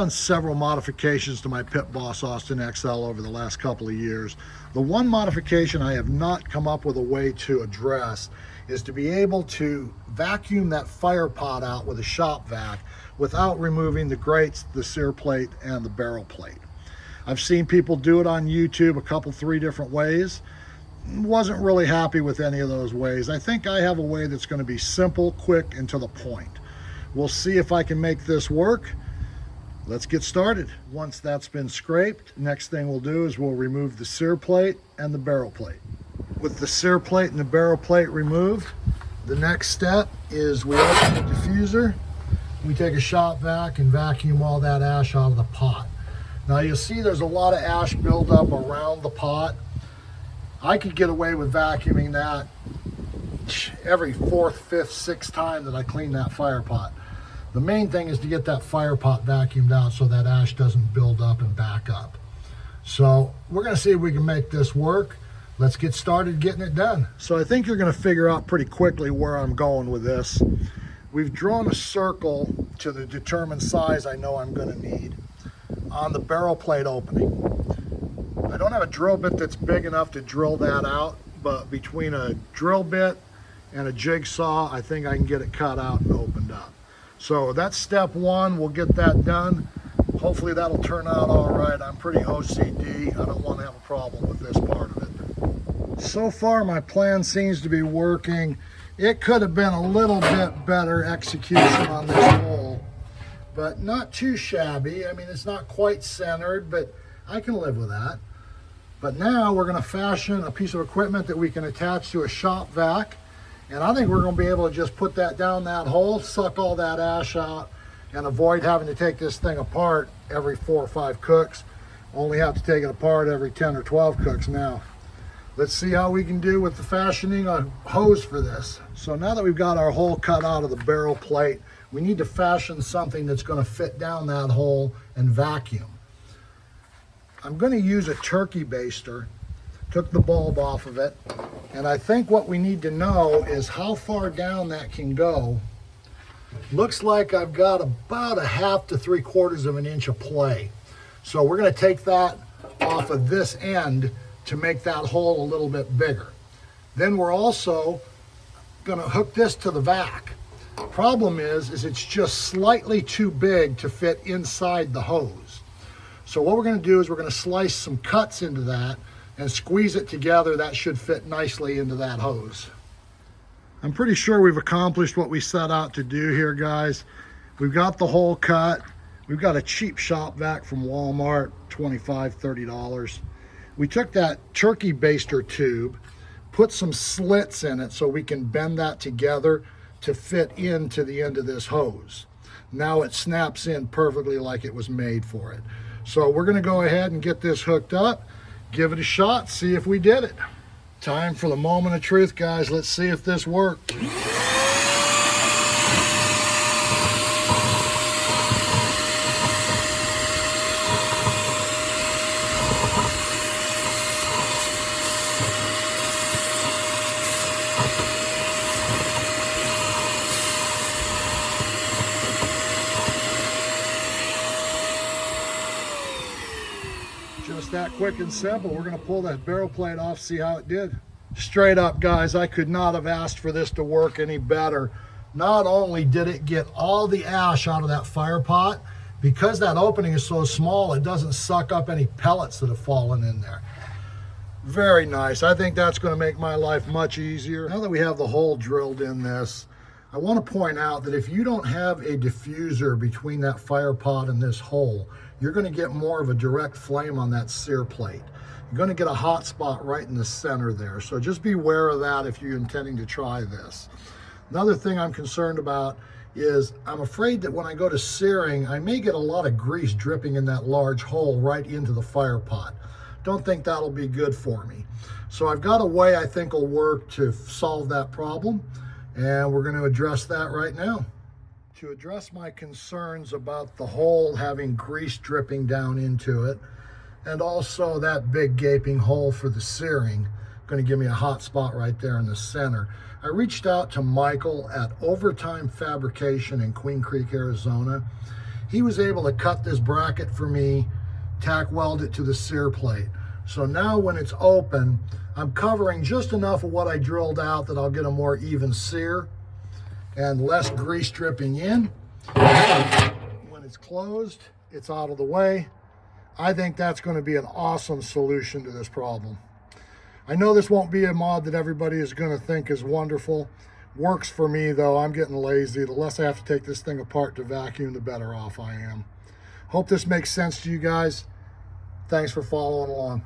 done several modifications to my Pit Boss Austin XL over the last couple of years. The one modification I have not come up with a way to address is to be able to vacuum that fire pot out with a shop vac without removing the grates, the sear plate, and the barrel plate. I've seen people do it on YouTube a couple, 3 different ways. Wasn't really happy with any of those ways. I think I have a way that's going to be simple, quick, and to the point. We'll see if I can make this work. Let's get started. Once that's been scraped, next thing we'll do is we'll remove the sear plate and the barrel plate. With the sear plate and the barrel plate removed, the next step is we open the diffuser. We take a shop vac and vacuum all that ash out of the pot. Now you'll see there's a lot of ash buildup around the pot. I could get away with vacuuming that every 4th, 5th, 6th time that I clean that fire pot. The main thing is to get that fire pot vacuumed out so that ash doesn't build up and back up. So we're going to see if we can make this work. Let's get started getting it done. So I think you're going to figure out pretty quickly where I'm going with this. We've drawn a circle to the determined size I know I'm going to need on the barrel plate opening. I don't have a drill bit that's big enough to drill that out, but between a drill bit and a jigsaw, I think I can get it cut out and opened up. So that's step 1. We'll get that done. Hopefully that'll turn out all right. I'm pretty OCD. I don't want to have a problem with this part of it. So far my plan seems to be working. It could have been a little bit better execution on this hole, but not too shabby. I mean, it's not quite centered, but I can live with that. But now we're going to fashion a piece of equipment that we can attach to a shop vac. And I think we're going to be able to just put that down that hole, suck all that ash out, and avoid having to take this thing apart every 4 or 5 cooks. Only have to take it apart every 10 or 12 cooks now. Let's see how we can do with the fashioning a hose for this. So now that we've got our hole cut out of the barrel plate, we need to fashion something that's going to fit down that hole and vacuum. I'm going to use a turkey baster. Took the bulb off of it, and I think what we need to know is how far down that can go. Looks like I've got about 1/2 to 3/4 of an inch of play. So we're going to take that off of this end to make that hole a little bit bigger. Then we're also going to hook this to the vac. Problem is it's just slightly too big to fit inside the hose. So what we're going to do is we're going to slice some cuts into that and squeeze it together. That should fit nicely into that hose. I'm pretty sure we've accomplished what we set out to do here, guys. We've got the hole cut. We've got a cheap shop vac from Walmart, $25, $30. We took that turkey baster tube, put some slits in it so we can bend that together to fit into the end of this hose. Now it snaps in perfectly like it was made for it. So we're going to go ahead and get this hooked up, give it a shot, see if we did it. Time for the moment of truth, guys. Let's see if this worked. Just that quick and simple. We're going to pull that barrel plate off, see how it did. Straight up, guys, I could not have asked for this to work any better. Not only did it get all the ash out of that fire pot, because that opening is so small, it doesn't suck up any pellets that have fallen in there. Very nice. I think that's going to make my life much easier. Now that we have the hole drilled in this, I want to point out that if you don't have a diffuser between that fire pot and this hole, you're going to get more of a direct flame on that sear plate. You're going to get a hot spot right in the center there. So just be aware of that if you're intending to try this. Another thing I'm concerned about is I'm afraid that when I go to searing, I may get a lot of grease dripping in that large hole right into the fire pot. Don't think that'll be good for me. So I've got a way I think will work to solve that problem, and we're going to address that right now. To address my concerns about the hole having grease dripping down into it, and also that big gaping hole for the searing, going to give me a hot spot right there in the center, I reached out to Michael at Overtime Fabrication in Queen Creek, Arizona. he was able to cut this bracket for me, tack weld it to the sear plate. So now when it's open, I'm covering just enough of what I drilled out that I'll get a more even sear and less grease dripping in. When it's closed, it's out of the way. I think that's going to be an awesome solution to this problem. I know this won't be a mod that everybody is going to think is wonderful. Works for me though. I'm getting lazy. The less I have to take this thing apart to vacuum, the better off I am. Hope this makes sense to you guys. Thanks for following along.